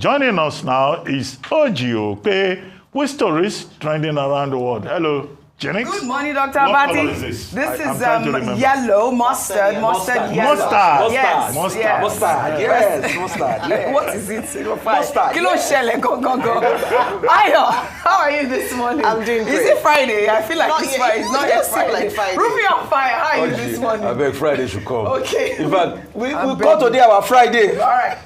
Joining us now is OCHA with stories trending around the world. Hello, Jenny. Good morning, Dr. Abati. This is yellow, mustard, yellow. Mustard. Yes. Mustard. Yes, mustard. Yes. What is it? Mustard. Kilo shell, go. Ayo, how are you this morning? I'm doing great. Is it Friday? I feel like Not it's yet. Friday. It's not yet Friday. Like Friday. Ruby on fire, how are you this morning? I beg Friday should come. Okay. In fact, we I'm call begging. today our Friday. All right.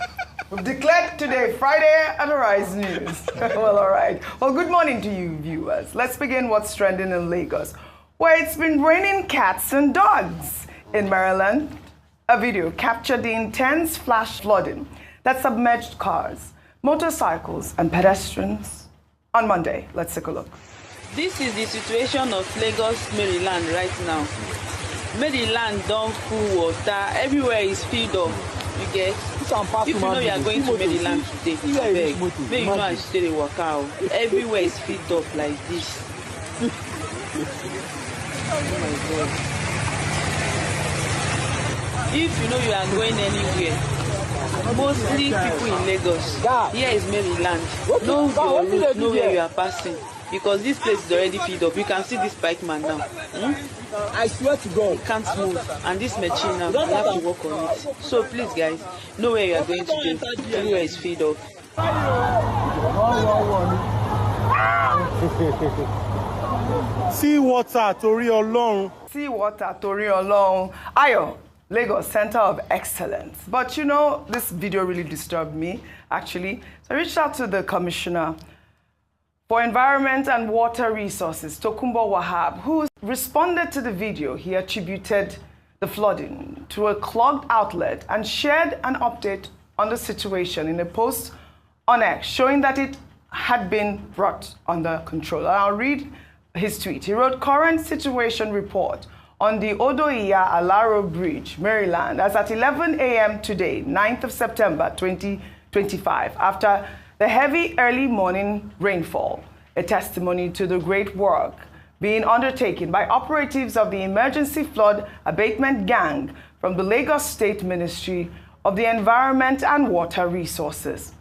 We've declared today Friday Arise News. Well, all right. Well, good morning to you, viewers. Let's begin what's trending in Lagos, where it's been raining cats and dogs. In Maryland, a video captured the intense flash flooding that submerged cars, motorcycles, and pedestrians on Monday. Let's take a look. This is the situation of Lagos, Maryland right now. Maryland don't full water. Everywhere is filled up. You get? If you know you are going to Maryland today, beg, may you know I stay the work out. Everywhere is filled up like this. Oh my God. If you know you are going anywhere, mostly people in Lagos. Here is Maryland. Know your route, know where you are passing. Because this place is already filled up. You can see this bike man now. I swear to God. You can't move. And this machine now, you have to work on it. So please guys, know where you are going today. Everywhere is filled up. Sea water, Tori Olorun. Sea water, Tori Olorun. Ayo, Lagos, Center of Excellence. But you know, this video really disturbed me, actually. So I reached out to the Commissioner for Environment and Water Resources, Tokunbo Wahab, who responded to the video. He attributed the flooding to a clogged outlet and shared an update on the situation in a post on X, showing that it had been brought under control. And I'll read his tweet. He wrote, "Current situation report on the Odoiya-Alaro Bridge, Maryland, as at 11 a.m. today, 9th of September 2025, after the heavy early morning rainfall, a testimony to the great work being undertaken by operatives of the Emergency Flood Abatement Gang from the Lagos State Ministry of the Environment and Water Resources."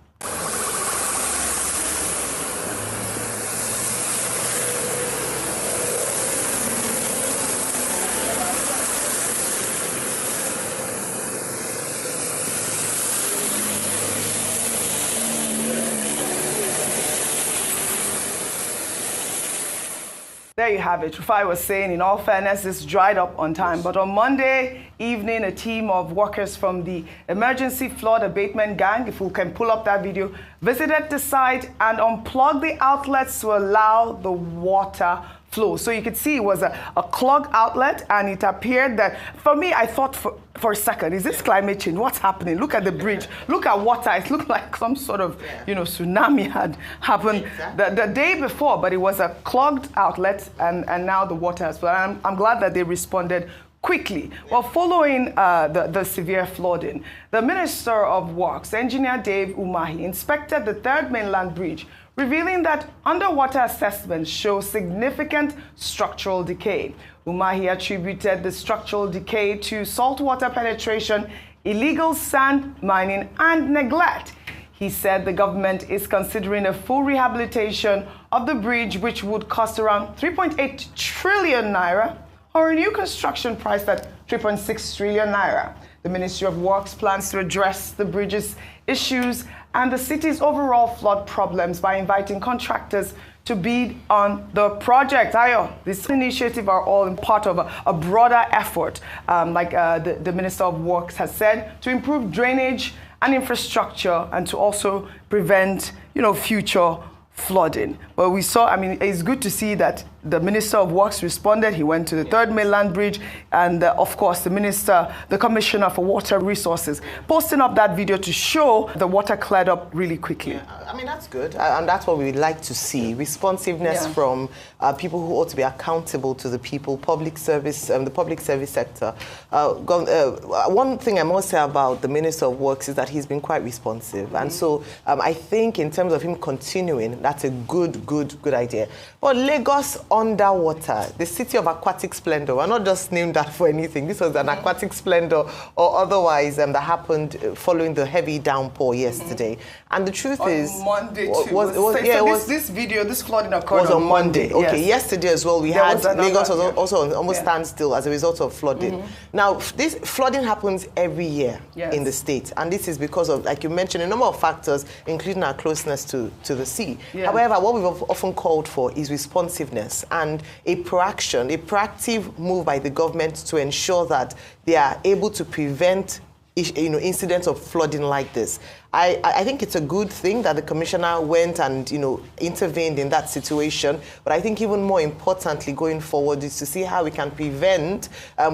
There you have it. Rufai was saying, in all fairness, this dried up on time. But on Monday evening, a team of workers from the Emergency Flood Abatement Gang, if we can pull up that video, visited the site and unplugged the outlets to allow the water flow. So you could see it was a clogged outlet, and it appeared that, for me, I thought for a second, is this climate change? What's happening? Look at the bridge. Look at water. It looked like some sort of, tsunami had happened the day before, but it was a clogged outlet, and now the water has flooded. I'm glad that they responded quickly. Well, following the severe flooding, the Minister of Works, Engineer Dave Umahi, inspected the Third Mainland Bridge, revealing that underwater assessments show significant structural decay. Umahi attributed the structural decay to saltwater penetration, illegal sand mining, and neglect. He said the government is considering a full rehabilitation of the bridge, which would cost around 3.8 trillion naira, or a new construction price at 3.6 trillion naira. The Ministry of Works plans to address the bridge's issues and the city's overall flood problems by inviting contractors to bid on the project. Ayo, this initiative are all in part of a broader effort, like the Minister of Works has said, to improve drainage and infrastructure and to also prevent, future flooding. But we saw, it's good to see that the Minister of Works responded. He went to the Third Mainland Bridge, and of course the Commissioner for Water Resources, posting up that video to show the water cleared up really quickly. Yeah, that's good, and that's what we would like to see. Responsiveness from people who ought to be accountable to the people, public service, the public service sector. One thing I must say about the Minister of Works is that he's been quite responsive, and so I think in terms of him continuing, that's a good idea. But Lagos underwater, the city of aquatic splendor. We're not just named that for anything. This was an aquatic splendor or otherwise that happened following the heavy downpour yesterday. And the truth is... Monday too. This video, this flooding occurred was on Monday. Okay, yes. Yesterday as well, we had Lagos was also on almost standstill as a result of flooding. Now, this flooding happens every year in the state. And this is because of, like you mentioned, a number of factors, including our closeness to the sea. However, what we've often called for is responsiveness and a proactive move by the government to ensure that they are able to prevent incidents of flooding like this. I think it's a good thing that the commissioner went and intervened in that situation. But I think even more importantly going forward is to see how we can prevent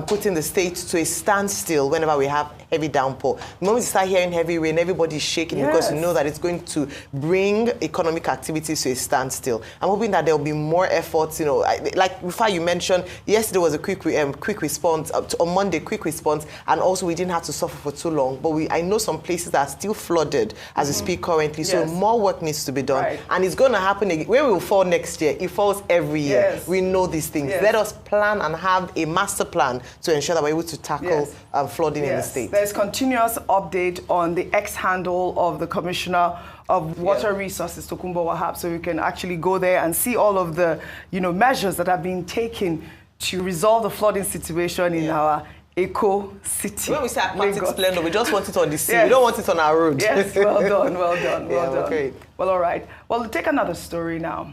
putting the state to a standstill whenever we have heavy downpour. The moment you start hearing heavy rain, everybody's shaking because you know that it's going to bring economic activities to a standstill. I'm hoping that there will be more efforts. Like before you mentioned, yesterday was a quick response. On Monday, quick response, and also we didn't have to suffer for too long. But I know some places that are still flooded as we speak currently, so more work needs to be done. And it's going to happen again. Where we will fall next year, it falls every year. We know these things. Let us plan and have a master plan to ensure that we're able to tackle flooding in the state. There's continuous update on the X handle of the Commissioner of Water Resources, Tokunbo Wahab, so you can actually go there and see all of the measures that have been taken to resolve the flooding situation in our Eco City. When we say aquatic splendor, we just want it on the sea. We don't want it on our road. Yes, well done, well done, well done. Okay. Well, all right. Well, take another story now.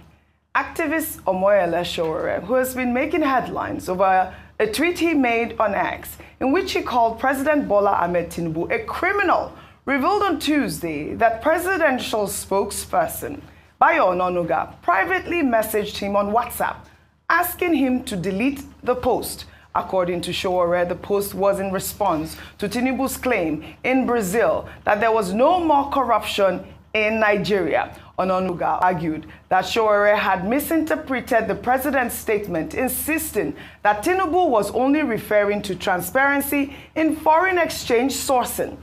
Activist Omoyele Sowore, who has been making headlines over a tweet he made on X, in which he called President Bola Ahmed Tinubu a criminal, revealed on Tuesday that presidential spokesperson Bayo Ononuga privately messaged him on WhatsApp, asking him to delete the post. According to Sowore, the post was in response to Tinubu's claim in Brazil that there was no more corruption in Nigeria. Ononuga argued that Sowore had misinterpreted the president's statement, insisting that Tinubu was only referring to transparency in foreign exchange sourcing.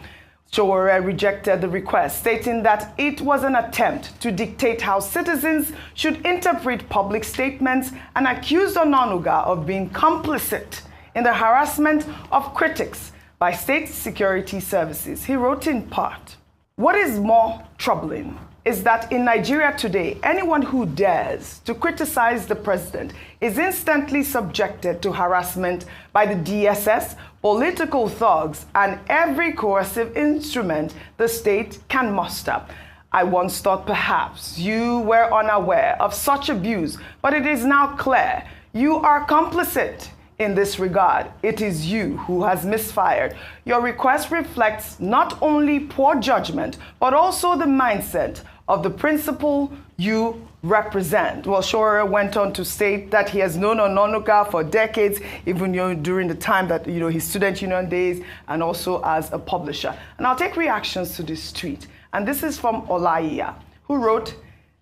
Sowore rejected the request, stating that it was an attempt to dictate how citizens should interpret public statements, and accused Ononuga of being complicit in the harassment of critics by state security services. He wrote in part, "What is more troubling is that in Nigeria today, anyone who dares to criticize the president is instantly subjected to harassment by the DSS, political thugs, and every coercive instrument the state can muster. I once thought perhaps you were unaware of such abuse, but it is now clear you are complicit. In this regard, it is you who has misfired. Your request reflects not only poor judgment, but also the mindset of the principle you represent." Well, Sowore went on to state that he has known Ononuga for decades, even during the time that his student union days, and also as a publisher. And I'll take reactions to this tweet. And this is from Olaiya, who wrote,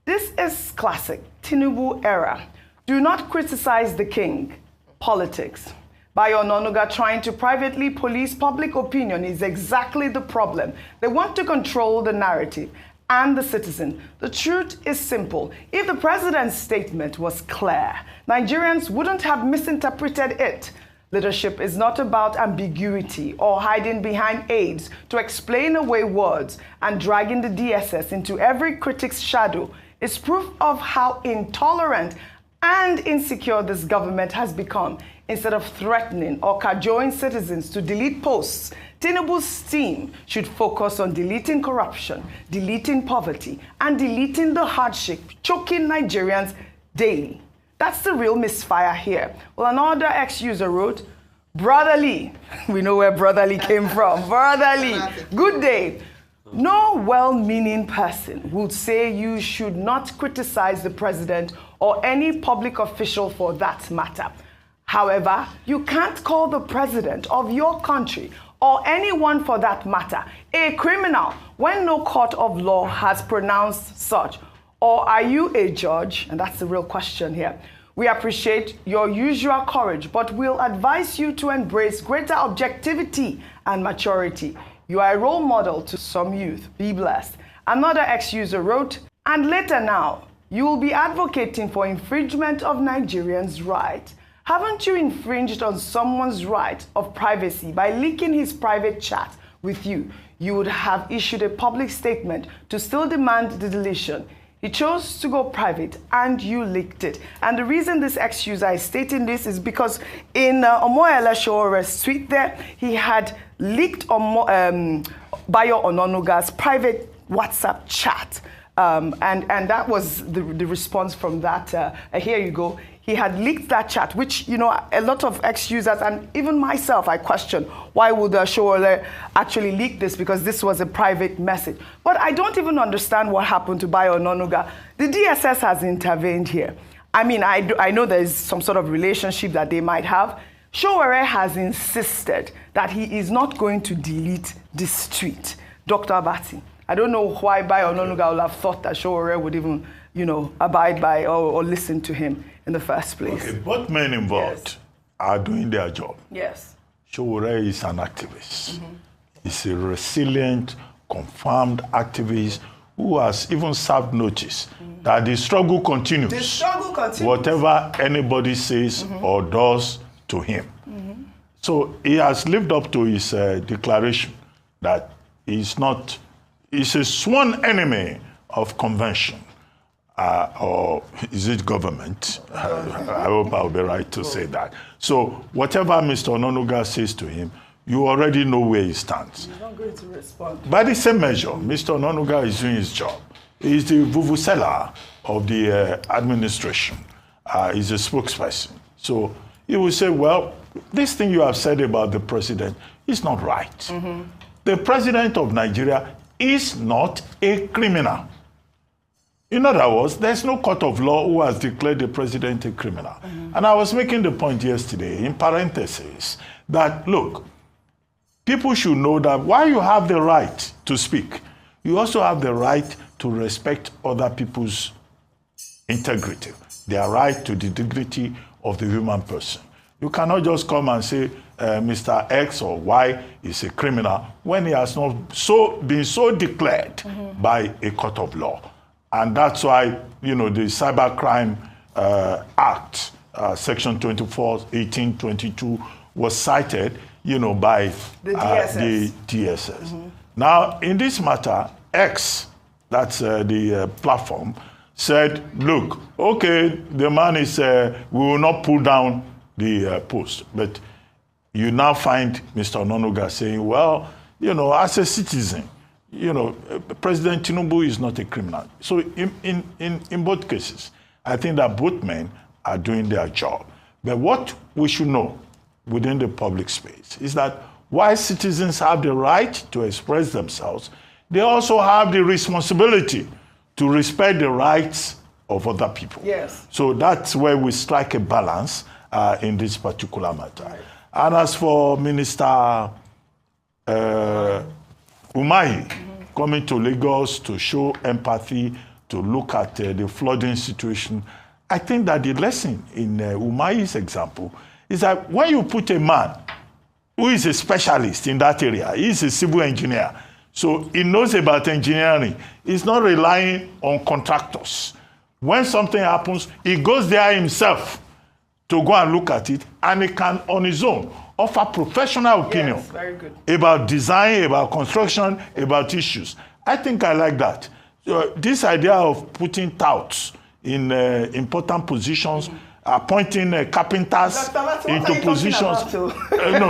"This is classic Tinubu era. Do not criticize the king. Politics. By Ononuga trying to privately police public opinion is exactly the problem. They want to control the narrative and the citizen. The truth is simple. If the president's statement was clear, Nigerians wouldn't have misinterpreted it. Leadership is not about ambiguity or hiding behind aides to explain away words, and dragging the DSS into every critic's shadow is proof of how intolerant and insecure this government has become. Instead of threatening or cajoling citizens to delete posts, Tinubu's team should focus on deleting corruption, deleting poverty, and deleting the hardship choking Nigerians daily. That's the real misfire here." Well, another ex-user wrote, "Brotherly," we know where brotherly came from, "Brotherly, good day. No well-meaning person would say you should not criticize the president or any public official for that matter. However, you can't call the president of your country, or anyone for that matter, a criminal when no court of law has pronounced such. Or are you a judge?" And that's the real question here. "We appreciate your usual courage, but we'll advise you to embrace greater objectivity and maturity. You are a role model to some youth. Be blessed." Another ex-user wrote, "And later now, You will be advocating for infringement of Nigerians' right. Haven't you infringed on someone's right of privacy by leaking his private chat with you? You would have issued a public statement to still demand the deletion. He chose to go private and you leaked it. And the reason this ex-user is stating this is because in Omoyele Sowore's tweet there, he had leaked Bayo Ononuga's private WhatsApp chat. And that was the response from that. Here you go. He had leaked that chat, which, you know, a lot of ex-users, and even myself, I question, why would Sowore actually leak this? Because this was a private message. But I don't even understand what happened to Bayo Ononuga. The DSS has intervened here. I mean, I know there's some sort of relationship that they might have. Sowore has insisted that he is not going to delete this tweet. Dr. Abati, I don't know why Bayo Ononuga would have thought that Sowore would even, you know, abide by or listen to him in the first place. Okay, both men involved are doing their job. Yes. Sowore is an activist. He's a resilient, confirmed activist who has even served notice that the struggle continues. The struggle continues. Whatever anybody says or does to him. So he has lived up to his declaration that he's a sworn enemy of convention. Or is it government? I hope I'll be right to say that. So whatever Mr. Ononuga says to him, you already know where he stands. He's not going to respond. By the same measure, Mr. Ononuga is doing his job. He's the vuvuzela of the administration. He's a spokesperson. So he will say, well, this thing you have said about the president is not right. The president of Nigeria is not a criminal. In other words, there's no court of law who has declared the president a criminal. And I was making the point yesterday, in parentheses, that, look, people should know that while you have the right to speak, you also have the right to respect other people's integrity, their right to the dignity of the human person. You cannot just come and say Mr. X or Y is a criminal when he has not been so declared by a court of law. And that's why, you know, the Cybercrime Act, Section 24, 1822, was cited, you know, by the DSS. The DSS. Now, in this matter, X, that's the platform, said, look, okay, the man is, we will not pull down the post. But you now find Mr. Ononuga saying, well, you know, as a citizen, you know, President Tinubu is not a criminal. So in both cases, I think that both men are doing their job. But what we should know within the public space is that while citizens have the right to express themselves, they also have the responsibility to respect the rights of other people. Yes. So that's where we strike a balance in this particular matter. Right. And as for Minister Umahi coming to Lagos to show empathy, to look at the flooding situation, I think that the lesson in Umahi's example is that when you put a man who is a specialist in that area, he's a civil engineer, so he knows about engineering, he's not relying on contractors. When something happens, he goes there himself to go and look at it, and he can, on his own, offer professional opinion very good. About design, about construction, about issues. I think I like that. This idea of putting touts in important positions, appointing carpenters into positions. No,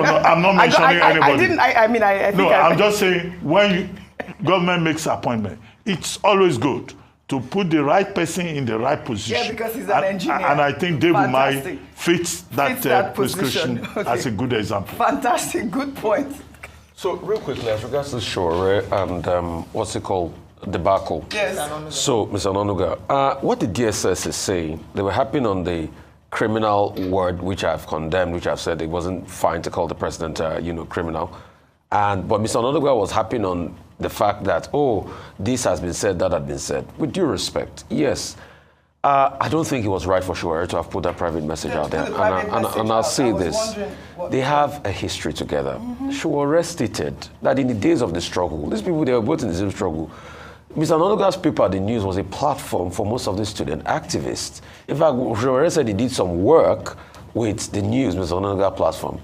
I'm not mentioning anybody. I think I'm just saying when government makes appointment, it's always good to put the right person in the right position. Yeah, because he's an engineer. And I think Dave Umahi fits that prescription as a good example. Fantastic, good point. So real quickly, as regards to Sowore and what's it called? Debacle. Yes. So, Mr. Ononuga, what the DSS is saying, they were happy on the criminal word, which I've condemned, which I've said it wasn't fine to call the president, criminal. But Mr. Ononuga was happy on the fact that, oh, this has been said, that had been said. With due respect, yes. I don't think it was right for Sowore to have put that private message out there. And I'll say this. They have a history together. Sowore stated that in the days of the struggle, these people, they were both in the same struggle. Mr. Ononuga's paper, The News, was a platform for most of the student activists. In fact, Sowore said he did some work with The News, Mr. Ononuga platform.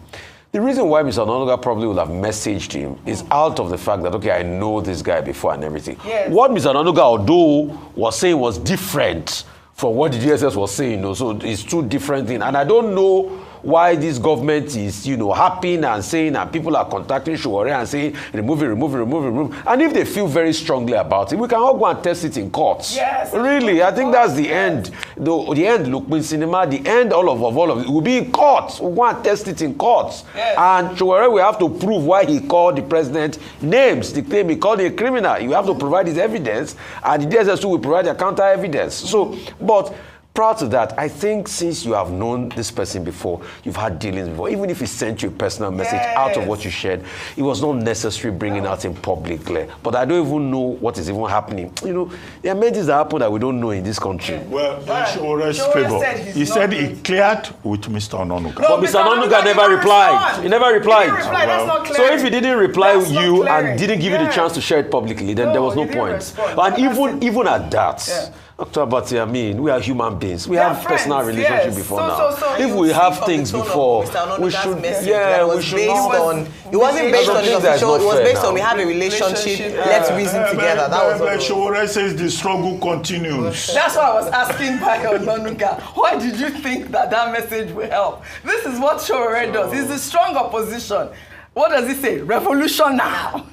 The reason why Mr. Ononuga probably would have messaged him is out of the fact that, okay, I know this guy before and everything. Yes. What Mr. Ononuga, although, was saying was different from what the DSS was saying, so it's two different things. And I don't know why this government is, happy and saying, and people are contacting Sowore and saying, remove it. And if they feel very strongly about it, we can all go and test it in courts. Yes. Really, I think that's the end. The end, look, in cinema, the end, all of it will be in courts. We'll go and test it in courts. Yes. And Sowore will have to prove why he called the president names. The claim he called a criminal. You have to provide his evidence, and the DSS will provide their counter evidence. So, but prior to that, I think since you have known this person before, you've had dealings before, even if he sent you a personal message out of what you shared, it was not necessary bringing out in public. But I don't even know what is even happening. There are many things that happen that we don't know in this country. Well, in Sowore's favor, he said he cleared with Mr. Ononuga. But Mr. Ononuga never replied. He never replied. That's not So if he didn't reply That's not you clearing. and didn't give you the chance to share it publicly, then there was no he didn't point. respond. And even at that, Dr. Abati, I mean, we are human beings. We have friends, personal relationship yes. before So- now. so- so if you we see have from things the tone of before, Mr. Ononuga's we should, message yeah, that we was should based not. on. It wasn't based on Something the that's official. not It was fair based now. on we have a relationship. Let's reason together. That was But all. Sowore says the struggle continues. That's why I was asking by Ononuga, why did you think that message will help? This is what Sowore does. He's a strong opposition. What does he say? Revolution now.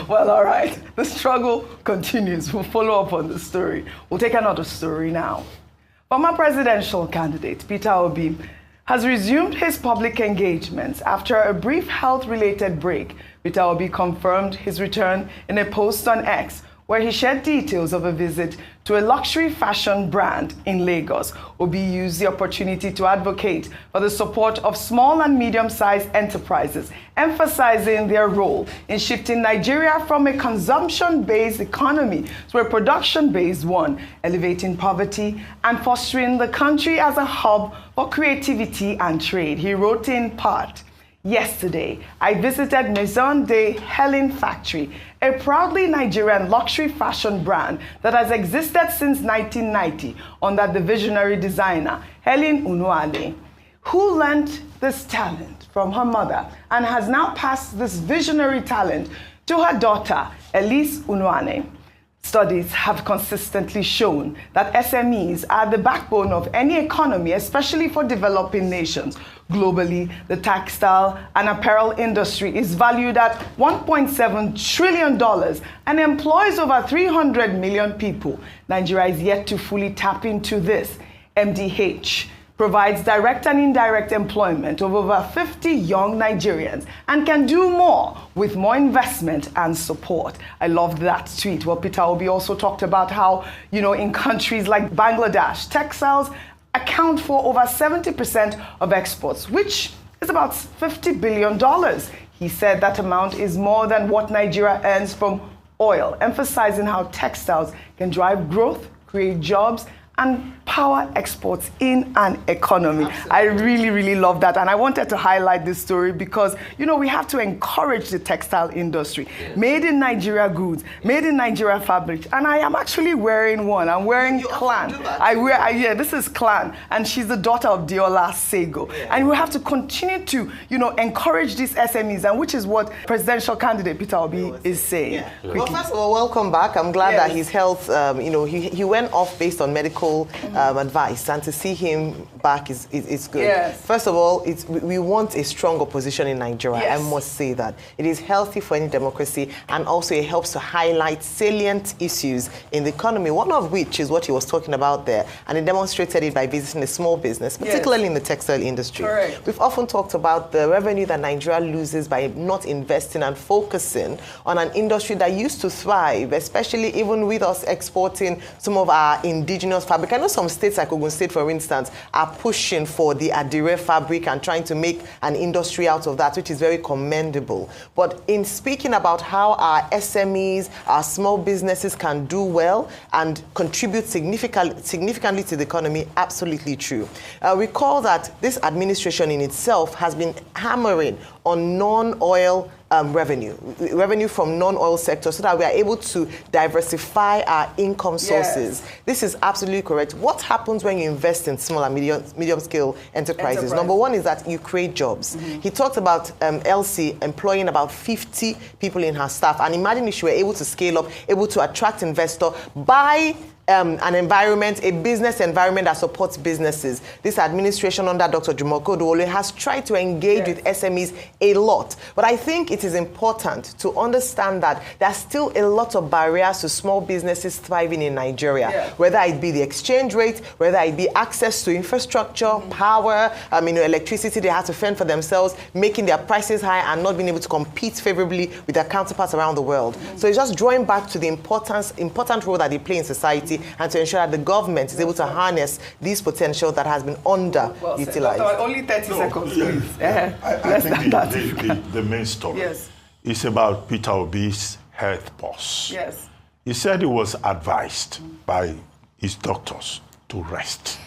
Well, all right. The struggle continues. We'll follow up on the story. We'll take another story now. Former presidential candidate Peter Obi has resumed his public engagements after a brief health-related break. Peter Obi confirmed his return in a post on X, where he shared details of a visit to a luxury fashion brand in Lagos. Obi used the opportunity to advocate for the support of small and medium-sized enterprises, emphasizing their role in shifting Nigeria from a consumption-based economy to a production-based one, elevating poverty and fostering the country as a hub for creativity and trade. He wrote in part, "Yesterday, I visited Maison de Helen Factory, a proudly Nigerian luxury fashion brand that has existed since 1990 under the visionary designer Helen Unuale, who learned this talent from her mother and has now passed this visionary talent to her daughter, Elise Unuane. Studies have consistently shown that SMEs are the backbone of any economy, especially for developing nations. Globally, the textile and apparel industry is valued at $1.7 trillion and employs over 300 million people. Nigeria is yet to fully tap into this. MDH provides direct and indirect employment of over 50 young Nigerians and can do more with more investment and support. I loved that tweet. Well, Peter Obi also talked about how, in countries like Bangladesh, textiles account for over 70% of exports, which is about $50 billion. He said that amount is more than what Nigeria earns from oil, emphasizing how textiles can drive growth, create jobs, and power exports in an economy. Absolutely. I really, really love that. And I wanted to highlight this story because, we have to encourage the textile industry. Yes. Made in Nigeria goods, made in Nigeria fabrics. And I am actually wearing one. I'm wearing Clan. This is Clan. And she's the daughter of Diola Sego. Yeah. And we have to continue to, encourage these SMEs, and which is what presidential candidate Peter Obi is saying. Yeah. Well, first of all, welcome back. I'm glad that his health, he went off based on medical advice, and to see him back is good. Yes. First of all, we want a strong opposition in Nigeria. Yes. I must say that. It is healthy for any democracy, and also it helps to highlight salient issues in the economy, one of which is what he was talking about there, and he demonstrated it by visiting a small business, particularly in the textile industry. Correct. We've often talked about the revenue that Nigeria loses by not investing and focusing on an industry that used to thrive, especially even with us exporting some of our indigenous fabric. I know some states like Ogun State, for instance, are pushing for the Adire fabric and trying to make an industry out of that, which is very commendable. But in speaking about how our SMEs, our small businesses can do well and contribute significantly to the economy, absolutely true. Recall that this administration in itself has been hammering on non-oil revenue from non-oil sector, so that we are able to diversify our income sources. Yes. This is absolutely correct. What happens when you invest in small and medium-scale enterprises? Number one is that you create jobs. He talked about Elsie employing about 50 people in her staff, and imagine if she were able to scale up, able to attract investor, buy an environment, a business environment that supports businesses. This administration under Dr. Jumoke Oduwole has tried to engage with SMEs a lot. But I think it is important to understand that there are still a lot of barriers to small businesses thriving in Nigeria, whether it be the exchange rate, whether it be access to infrastructure, power, electricity they have to fend for themselves, making their prices high and not being able to compete favorably with their counterparts around the world. So it's just drawing back to the important role that they play in society, and to ensure that the government is able to harness this potential that has been underutilized. Only 30 seconds, please. I think the main story is about Peter Obi's health pause. Yes. He said he was advised by his doctors to rest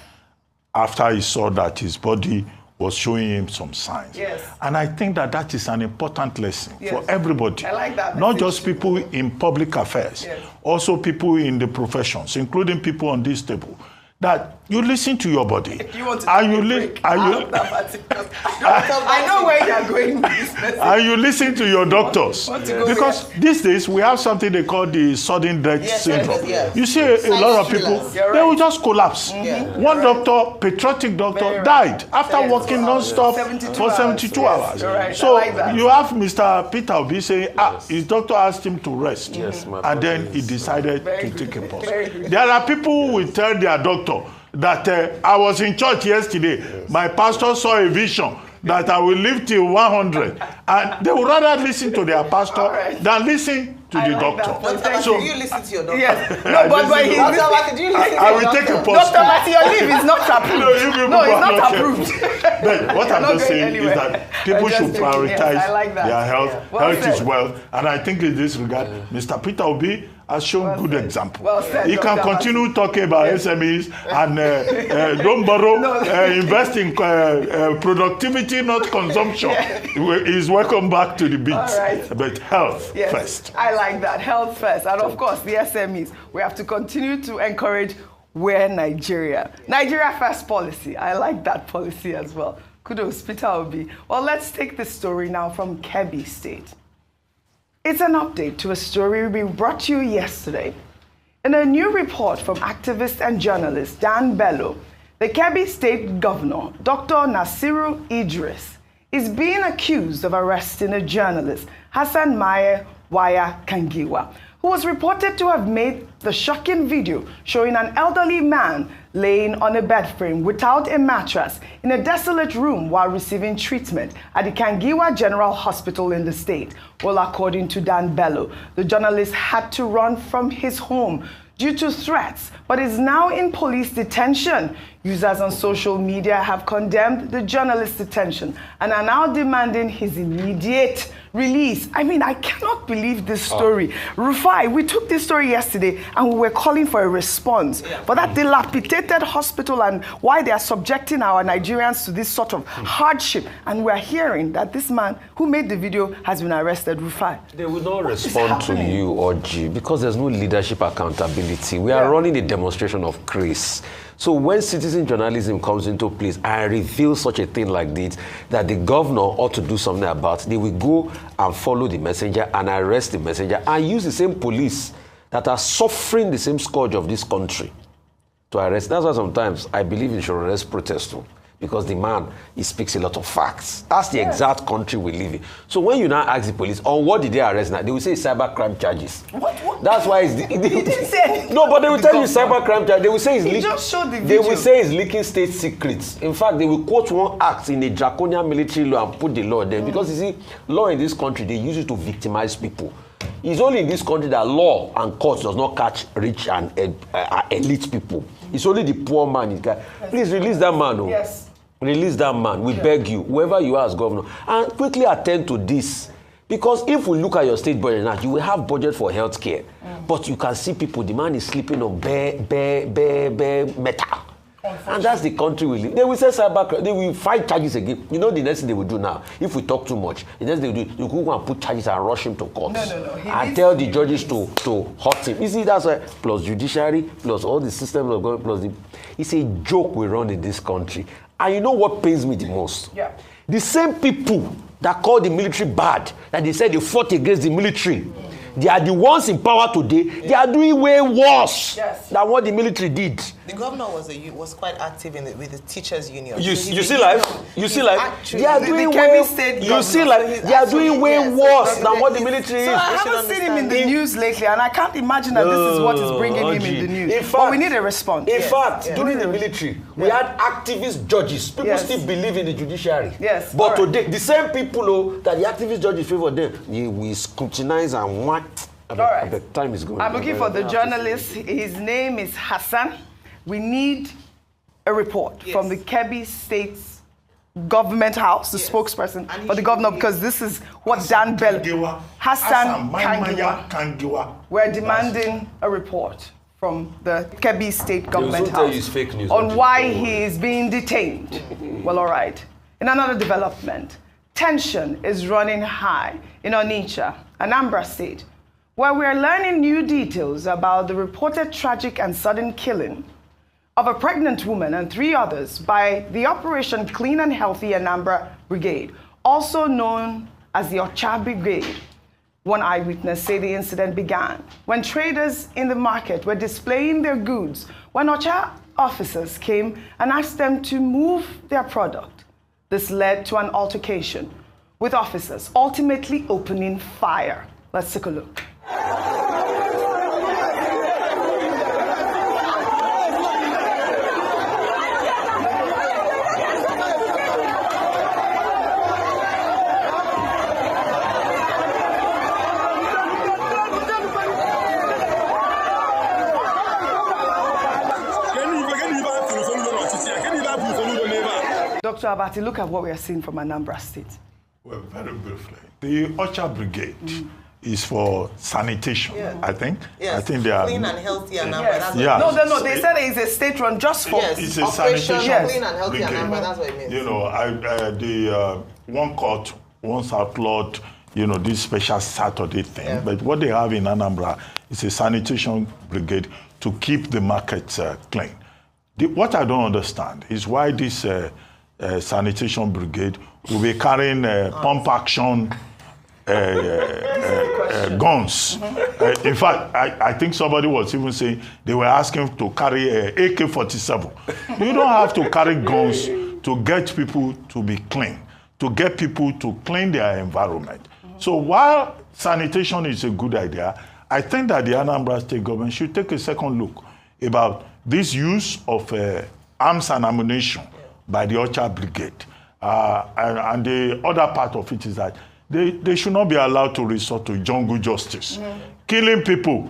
after he saw that his body was showing him some signs. Yes. And I think that is an important lesson for everybody. I like that Not message. just people in public affairs, also people in the professions, including people on this table, that you listen to your body. If you want to and take you a break, I know where you're going with this message. And you listen to your doctors. Because these days we have something they call the sudden death syndrome. You see a lot of people, they will just collapse. One doctor, patriotic doctor, died after working non-stop for 72 hours. So you have Mr. Peter Obi saying, his doctor asked him to rest. And then he decided to take a pause. There are people who will tell their doctor that I was in church yesterday. My pastor saw a vision that I will live till 100. And they would rather listen to their pastor than listen to the doctor. So you listen to your doctor? Yes. No, but I will take a pause. Dr. Matthew, your leave is not approved. No, it's not approved. But what I'm just saying is that people should prioritize their health. Health is wealth. And I think in this regard, Mr. Peter Obi has shown good example. He can continue talking about SMEs and don't borrow, invest in productivity, not consumption. He's welcome back to the beat. But health first. I like that, health first. And of course, the SMEs. We have to continue to encourage Nigeria first policy. I like that policy as well. Kudos, Peter Obi. Well, let's take the story now from Kebbi State. It's an update to a story we brought to you yesterday. In a new report from activist and journalist Dan Bello, the Kebbi State Governor, Dr. Nasiru Idris, is being accused of arresting a journalist, Hassan Maye Waya Kangiwa, who was reported to have made the shocking video showing an elderly man laying on a bed frame without a mattress in a desolate room while receiving treatment at the Kangiwa General Hospital in the state. Well, according to Dan Bello, the journalist had to run from his home due to threats, but is now in police detention. Users on social media have condemned the journalist's detention and are now demanding his immediate release. I mean, I cannot believe this story. Rufai, we took this story yesterday and we were calling for a response for that dilapidated hospital and why they are subjecting our Nigerians to this sort of hardship. And we're hearing that this man who made the video has been arrested. Rufai. They will not respond to you or G because there's no leadership accountability. We are running a demonstration of grace. So when citizen journalism comes into place and reveals such a thing like this, that the governor ought to do something about, they will go and follow the messenger and arrest the messenger and use the same police that are suffering the same scourge of this country to arrest. That's why sometimes I believe in should arrest protest too. Because the man, he speaks a lot of facts. That's the exact country we live in. So when you now ask the police, on what did they arrest now? They will say cybercrime charges. What? That's why it's... He didn't say anything. No, but they will tell you cybercrime charges. They will say He just showed the They video. will say it's leaking state secrets. In fact, they will quote one act in a draconian military law and put the law there. Because you see, law in this country, they use it to victimize people. It's only in this country that law and courts does not catch rich and elite people. It's only the poor man. Please release that man. Oh. Yes. Release that man. We beg you, whoever you are as governor, and quickly attend to this. Because if we look at your state budget now, you will have budget for healthcare. But you can see people, the man is sleeping on bare metal. And that's the country we live. They will say cybercrime. They will fight charges again. You know the next thing they will do now, if we talk too much, the next thing they will do, you go and put charges and rush him to court. No. And tell the judges to hurt him. You see, that's why, plus judiciary, plus all the systems of government, plus it's a joke we run in this country. And you know what pains me the most? Yeah. The same people that call the military bad, that they said they fought against the military, they are the ones in power today. They are doing way worse than what the military did. The governor was quite active with the teachers' union. You see, they are doing way worse than what the military is. So I haven't seen him in the news lately, and I can't imagine that this is what is bringing him in the news. In fact, but we need a response. In fact, during the military, we had activist judges. People still believe in the judiciary. Yes. But today, the same people that the activist judges favor them, we scrutinize and want. All right. The time is going. I'm looking for the journalist. His name is Hassan. We need a report from the Kebbi State's government house, the spokesperson for the governor, because this is what Dan Bell, Hassan Kangiwa. We're demanding a report from the Kebbi State government house fake news, on why he is being detained. Well, all right. In another development, tension is running high in Onitsha, Anambra State, where we are learning new details about the reported tragic and sudden killing of a pregnant woman and 3 others by the Operation Clean and Healthy Anambra Brigade, also known as the OCHA Brigade. One eyewitness said the incident began when traders in the market were displaying their goods when OCHA officers came and asked them to move their product. This led to an altercation, with officers ultimately opening fire. Let's take a look. Dr. Abati, look at what we are seeing from Anambra State. Well, very briefly. The OCHA Brigade is for sanitation, I think. Yes. I think they are clean and healthy Anambra. Yes. No, they said it's a state-run just for... It's a Operation sanitation Clean and Healthy brigade. Anambra, that's what it means. You know, the one court once outlawed, you know, this special Saturday thing. But what they have in Anambra is a sanitation brigade to keep the markets clean. What I don't understand is why this sanitation brigade will be carrying pump action guns. In fact, I think somebody was even saying they were asking to carry AK-47. You don't have to carry guns to get people to be clean, to get people to clean their environment. So while sanitation is a good idea, I think that the Anambra State government should take a second look about this use of arms and ammunition by the OCHA Brigade. And the other part of it is that they should not be allowed to resort to jungle justice. Killing people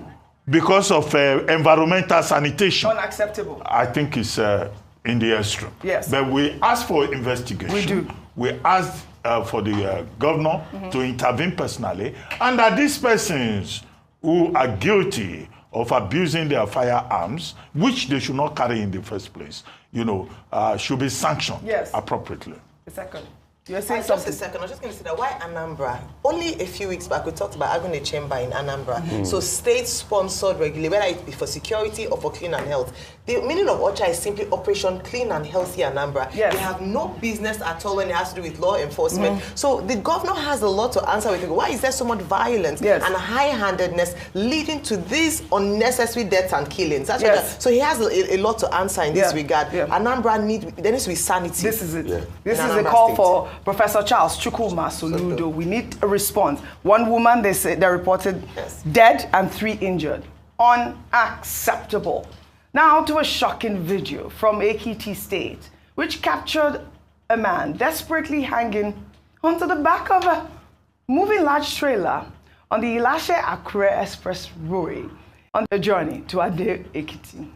because of environmental sanitation. Unacceptable. I think it's in the extreme. Yes. But we ask for investigation. We do. We ask for the governor to intervene personally, and that these persons who are guilty of abusing their firearms, which they should not carry in the first place, you know, should be sanctioned appropriately. A second. You're saying just a second. I was just going to say that why Anambra? Only a few weeks back, we talked about having a chamber in Anambra. So state-sponsored regularly, whether it be for security or for clean and health. The meaning of OCHA is simply Operation Clean and Healthy Anambra. They have no business at all when it has to do with law enforcement. So the governor has a lot to answer with. Why is there so much violence and high-handedness leading to these unnecessary deaths and killings? That's what so he has a lot to answer in this regard. Anambra there needs to be sanity. This is it. This is a call for Professor Charles Chukwuma Soludo. We need a response. One woman, they reported dead and 3 injured. Unacceptable. Now to a shocking video from Ekiti State, which captured a man desperately hanging onto the back of a moving large trailer on the Ilashe-Akure Express Road on the journey to Ade Ekiti.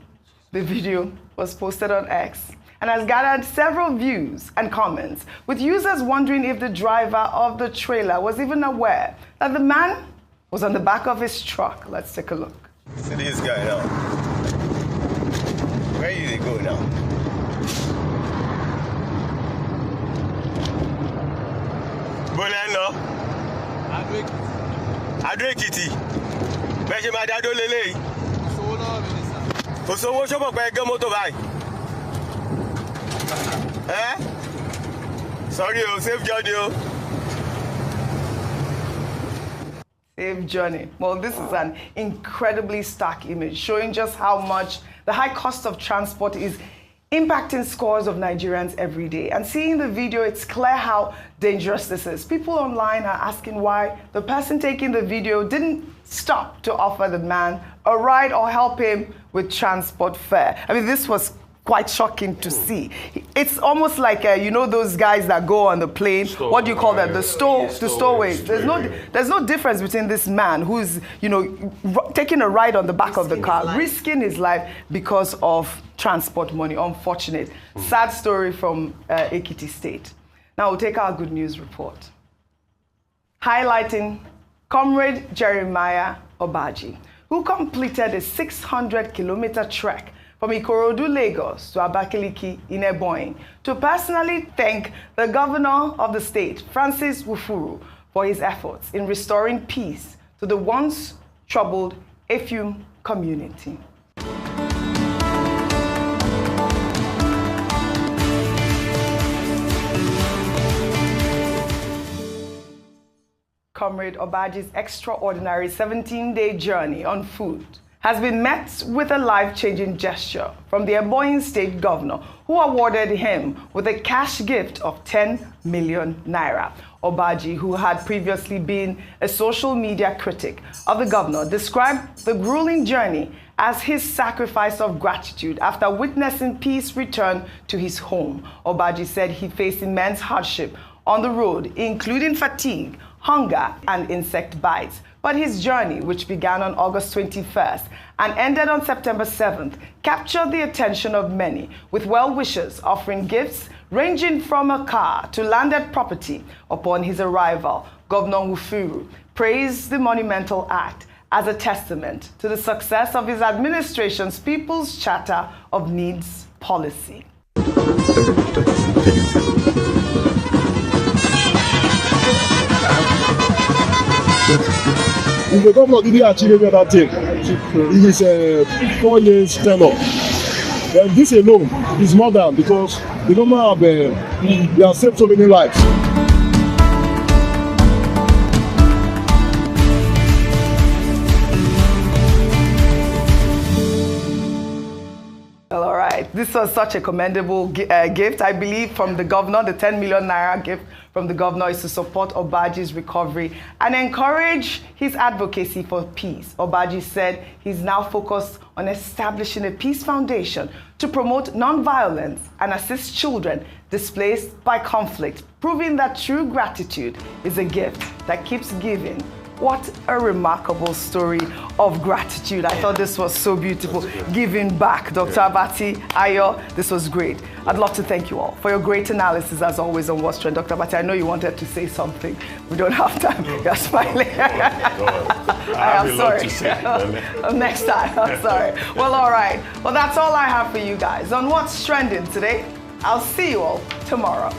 The video was posted on X and has gathered several views and comments, with users wondering if the driver of the trailer was even aware that the man was on the back of his truck. Let's take a look. See this guy now. Where you go now? Boleno. Adrekiti. Bẹ́ẹ̀ máa dá dó lélẹ́yìí. Kò sówó ṣọ́pọ̀ pé ẹgbẹ́ mọ́tò báyìí. Sorry, safe journey. Safe journey. Well, this is an incredibly stark image showing just how much the high cost of transport is impacting scores of Nigerians every day. And seeing the video, it's clear how dangerous this is. People online are asking why the person taking the video didn't stop to offer the man a ride or help him with transport fare. I mean, this was quite shocking to see. It's almost like, you know, those guys that go on the plane, what do you call them? The stowaways. There's no difference between this man who's, you know, taking a ride on the back of the car, risking his life because of transport money. Unfortunate. Sad story from Ekiti State. Now we'll take our good news report. Highlighting Comrade Jeremiah Obaji, who completed a 600-kilometer trek from Ikorodu, Lagos to Abakaliki in Ebonyi to personally thank the governor of the state, Francis Wufuru, for his efforts in restoring peace to the once troubled Effium community. Comrade Obaji's extraordinary 17-day journey on foot has been met with a life-changing gesture from the Ebonyi State Governor, who awarded him with a cash gift of 10 million naira. Obaji, who had previously been a social media critic of the governor, described the grueling journey as his sacrifice of gratitude after witnessing peace return to his home. Obaji said he faced immense hardship on the road, including fatigue, hunger, and insect bites. But his journey, which began on August 21st and ended on September 7th, captured the attention of many, with well-wishers offering gifts ranging from a car to landed property. Upon his arrival, Governor Wufuru praised the monumental act as a testament to the success of his administration's People's Charter of Needs policy. If the governor didn't achieve any other thing, in his 4 years tenure, then this alone is more than, because the government have, they have saved so many lives. Well, all right. This was such a commendable gift, I believe, from the governor. The 10 million naira gift from the governor is to support Obaji's recovery and encourage his advocacy for peace. Obaji said he's now focused on establishing a peace foundation to promote non-violence and assist children displaced by conflict, proving that true gratitude is a gift that keeps giving. What a remarkable story of gratitude. I thought this was so beautiful. Giving back. Dr. Abati, Ayo, this was great. I'd love to thank you all for your great analysis, as always, on What's Trend. Dr. Abati, I know you wanted to say something. We don't have time. You're smiling. I'm sorry. Next time. I'm sorry. Well, all right. Well, that's all I have for you guys on What's Trending today. I'll see you all tomorrow.